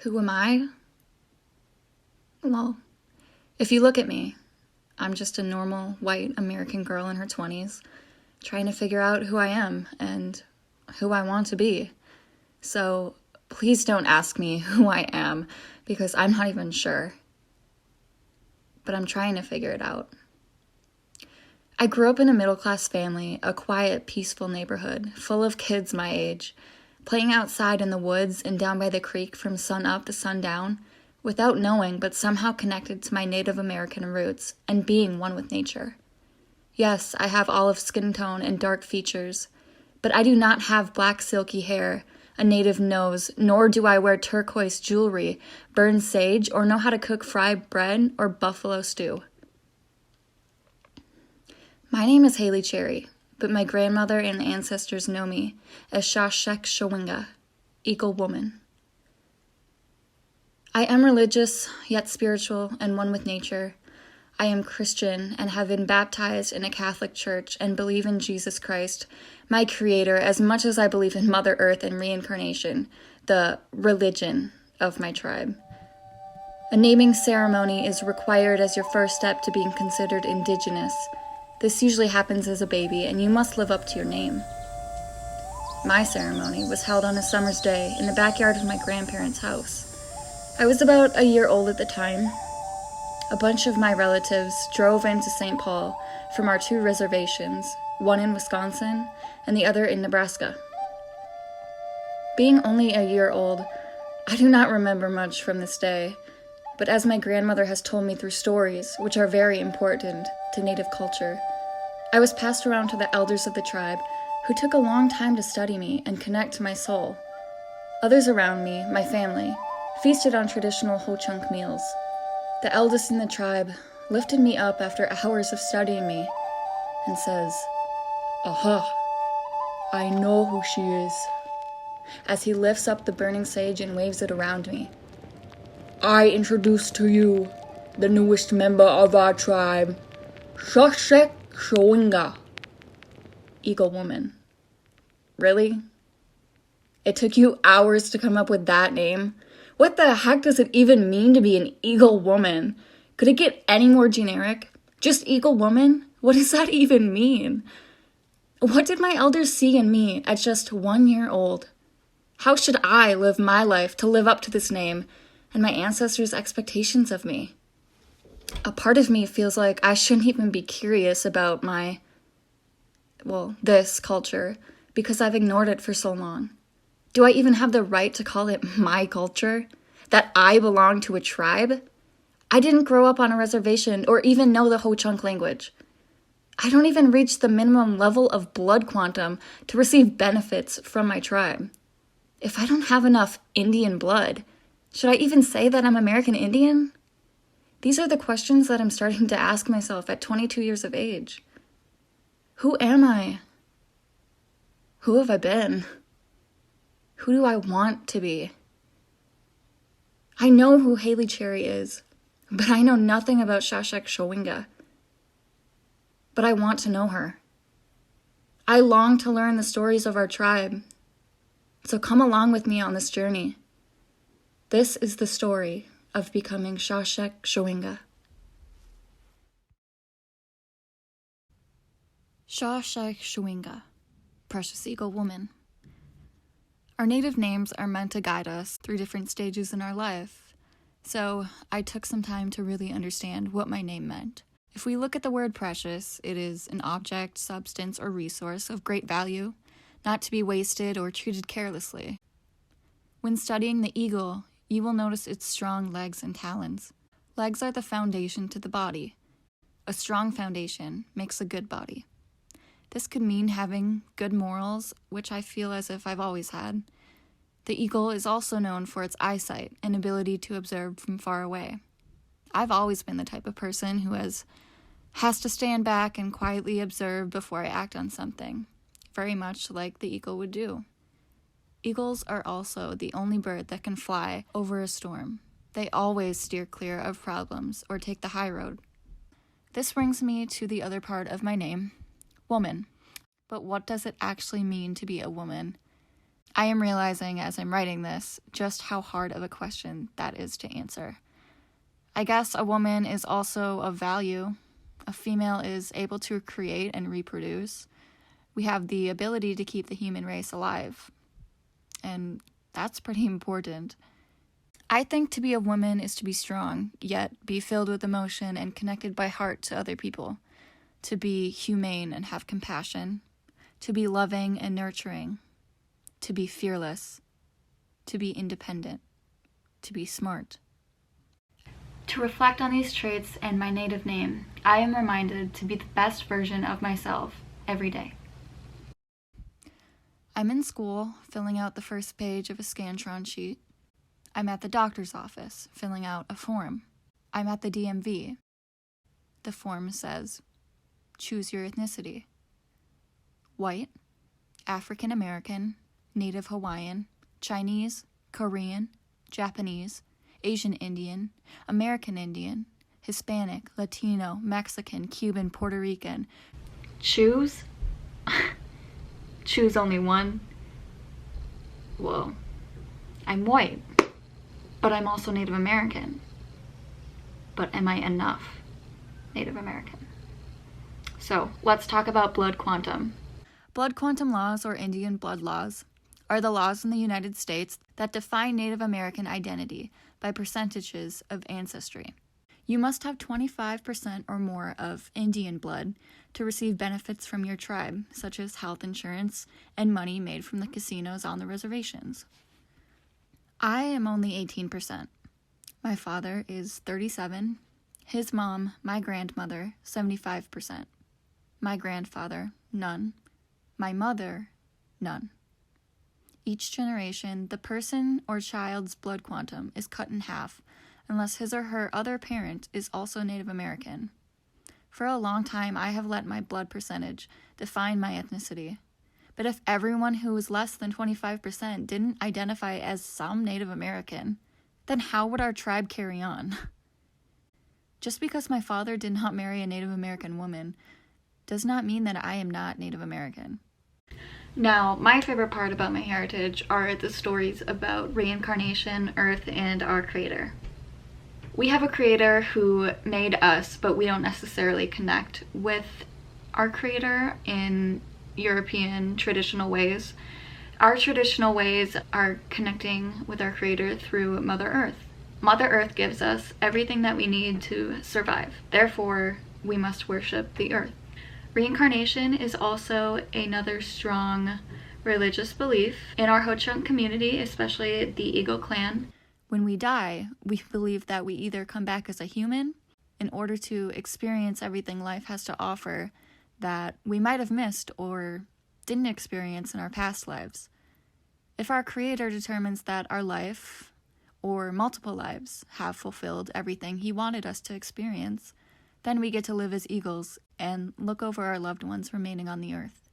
Who am I? Well, if you look at me, I'm just a normal white American girl in her 20s trying to figure out who I am and who I want to be. So please don't ask me who I am because I'm not even sure. But I'm trying to figure it out. I grew up in a middle-class family, a quiet, peaceful neighborhood full of kids my age, playing outside in the woods and down by the creek from sun up to sundown, without knowing but somehow connected to my Native American roots and being one with nature. Yes, I have olive skin tone and dark features, but I do not have black silky hair, a native nose, nor do I wear turquoise jewelry, burn sage, or know how to cook fried bread or buffalo stew. My name is Haley Cherry, but my grandmother and ancestors know me as Shashek Shawinga, Eagle Woman. I am religious, yet spiritual and one with nature. I am Christian and have been baptized in a Catholic church and believe in Jesus Christ, my Creator, as much as I believe in Mother Earth and reincarnation, the religion of my tribe. A naming ceremony is required as your first step to being considered indigenous. This usually happens as a baby, and you must live up to your name. My ceremony was held on a summer's day in the backyard of my grandparents' house. I was about a year old at the time. A bunch of my relatives drove into St. Paul from our two reservations, one in Wisconsin and the other in Nebraska. Being only a year old, I do not remember much from this day, but as my grandmother has told me through stories, which are very important to Native culture, I was passed around to the elders of the tribe who took a long time to study me and connect to my soul. Others around me, my family, feasted on traditional ho-chunk meals. The eldest in the tribe lifted me up after hours of studying me and says, "Aha, I know who she is," as he lifts up the burning sage and waves it around me. "I introduce to you the newest member of our tribe, Shashek Shawinga, Eagle Woman." Really? It took you hours to come up with that name? What the heck does it even mean to be an Eagle Woman? Could it get any more generic? Just Eagle Woman? What does that even mean? What did my elders see in me at just 1 year old? How should I live my life to live up to this name and my ancestors' expectations of me? A part of me feels like I shouldn't even be curious about this culture because I've ignored it for so long. Do I even have the right to call it my culture? That I belong to a tribe? I didn't grow up on a reservation or even know the Ho-Chunk language. I don't even reach the minimum level of blood quantum to receive benefits from my tribe. If I don't have enough Indian blood, should I even say that I'm American Indian? These are the questions that I'm starting to ask myself at 22 years of age. Who am I? Who have I been? Who do I want to be? I know who Haley Cherry is, but I know nothing about Shashek Shawinga. But I want to know her. I long to learn the stories of our tribe. So come along with me on this journey. This is the story of becoming Shashek Shawinga. Shashek Shawinga, Precious Eagle Woman. Our native names are meant to guide us through different stages in our life, so I took some time to really understand what my name meant. If we look at the word precious, it is an object, substance, or resource of great value, not to be wasted or treated carelessly. When studying the eagle, you will notice its strong legs and talons. Legs are the foundation to the body. A strong foundation makes a good body. This could mean having good morals, which I feel as if I've always had. The eagle is also known for its eyesight and ability to observe from far away. I've always been the type of person who has to stand back and quietly observe before I act on something, very much like the eagle would do. Eagles are also the only bird that can fly over a storm. They always steer clear of problems or take the high road. This brings me to the other part of my name, woman. But what does it actually mean to be a woman? I am realizing as I'm writing this just how hard of a question that is to answer. I guess a woman is also of value. A female is able to create and reproduce. We have the ability to keep the human race alive. And that's pretty important. I think to be a woman is to be strong, yet be filled with emotion and connected by heart to other people. To be humane and have compassion. To be loving and nurturing. To be fearless. To be independent. To be smart. To reflect on these traits and my native name, I am reminded to be the best version of myself every day. I'm in school, filling out the first page of a Scantron sheet. I'm at the doctor's office, filling out a form. I'm at the DMV. The form says, choose your ethnicity. White, African American, Native Hawaiian, Chinese, Korean, Japanese, Asian Indian, American Indian, Hispanic, Latino, Mexican, Cuban, Puerto Rican. Choose? Choose only one? Well, I'm white, but I'm also Native American. But am I enough Native American? So let's talk about blood quantum. Blood quantum laws, or Indian blood laws, are the laws in the United States that define Native American identity by percentages of ancestry. You must have 25% or more of Indian blood to receive benefits from your tribe, such as health insurance and money made from the casinos on the reservations. I am only 18%. My father is 37, his mom, my grandmother, 75%. My grandfather, none. My mother, none. Each generation, the person or child's blood quantum is cut in half unless his or her other parent is also Native American. For a long time, I have let my blood percentage define my ethnicity. But if everyone who was less than 25% didn't identify as some Native American, then how would our tribe carry on? Just because my father did not marry a Native American woman does not mean that I am not Native American. Now, my favorite part about my heritage are the stories about reincarnation, Earth, and our Creator. We have a Creator who made us, but we don't necessarily connect with our Creator in European traditional ways. Our traditional ways are connecting with our Creator through Mother Earth. Mother Earth gives us everything that we need to survive. Therefore, we must worship the Earth. Reincarnation is also another strong religious belief in our Ho-Chunk community, especially the Eagle clan. When we die, we believe that we either come back as a human in order to experience everything life has to offer that we might have missed or didn't experience in our past lives. If our Creator determines that our life, or multiple lives, have fulfilled everything He wanted us to experience, then we get to live as eagles and look over our loved ones remaining on the earth.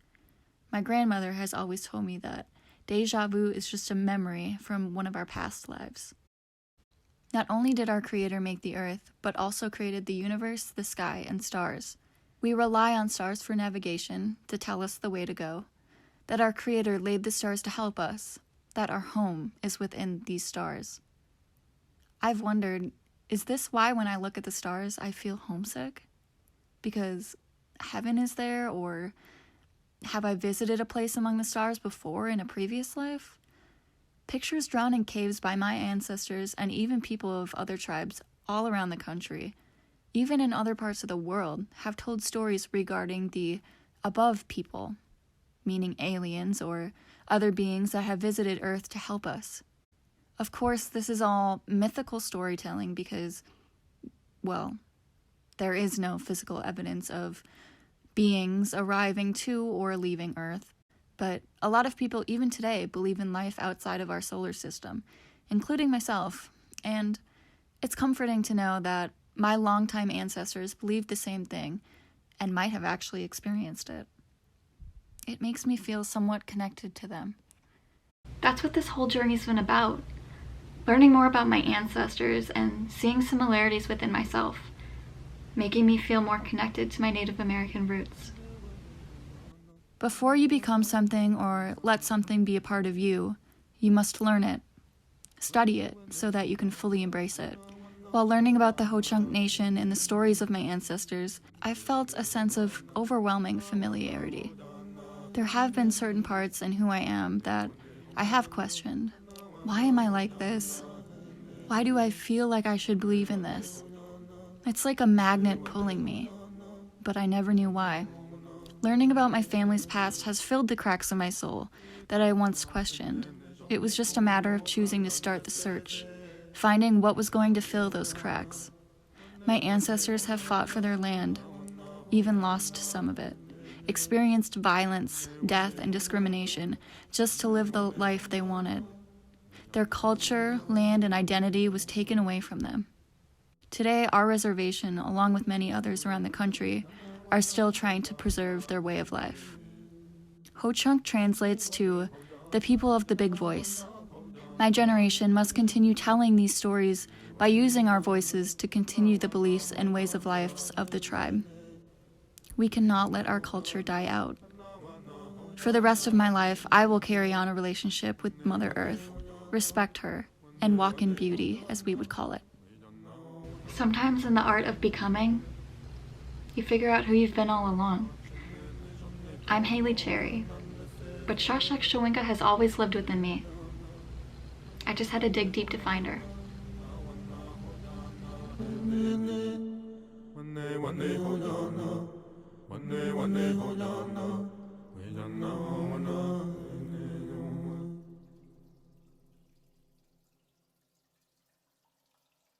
My grandmother has always told me that deja vu is just a memory from one of our past lives. Not only did our Creator make the earth, but also created the universe, the sky, and stars. We rely on stars for navigation, to tell us the way to go, that our Creator laid the stars to help us, that our home is within these stars. I've wondered, is this why when I look at the stars I feel homesick? Because heaven is there, or have I visited a place among the stars before in a previous life? Pictures drawn in caves by my ancestors and even people of other tribes all around the country, even in other parts of the world, have told stories regarding the above people, meaning aliens or other beings that have visited Earth to help us. Of course, this is all mythical storytelling because, well, there is no physical evidence of beings arriving to or leaving Earth. But a lot of people, even today, believe in life outside of our solar system, including myself. And it's comforting to know that my longtime ancestors believed the same thing and might have actually experienced it. It makes me feel somewhat connected to them. That's what this whole journey's been about. Learning more about my ancestors and seeing similarities within myself, making me feel more connected to my Native American roots. Before you become something or let something be a part of you, you must learn it, study it, so that you can fully embrace it. While learning about the Ho-Chunk Nation and the stories of my ancestors, I felt a sense of overwhelming familiarity. There have been certain parts in who I am that I have questioned. Why am I like this? Why do I feel like I should believe in this? It's like a magnet pulling me, but I never knew why. Learning about my family's past has filled the cracks in my soul that I once questioned. It was just a matter of choosing to start the search, finding what was going to fill those cracks. My ancestors have fought for their land, even lost some of it, experienced violence, death, and discrimination just to live the life they wanted. Their culture, land, and identity was taken away from them. Today, our reservation, along with many others around the country, are still trying to preserve their way of life. Ho-Chunk translates to the people of the big voice. My generation must continue telling these stories by using our voices to continue the beliefs and ways of life of the tribe. We cannot let our culture die out. For the rest of my life, I will carry on a relationship with Mother Earth, respect her, and walk in beauty, as we would call it. Sometimes in the art of becoming, you figure out who you've been all along. I'm Haley Cherry, but Shashak Shawinka has always lived within me. I just had to dig deep to find her.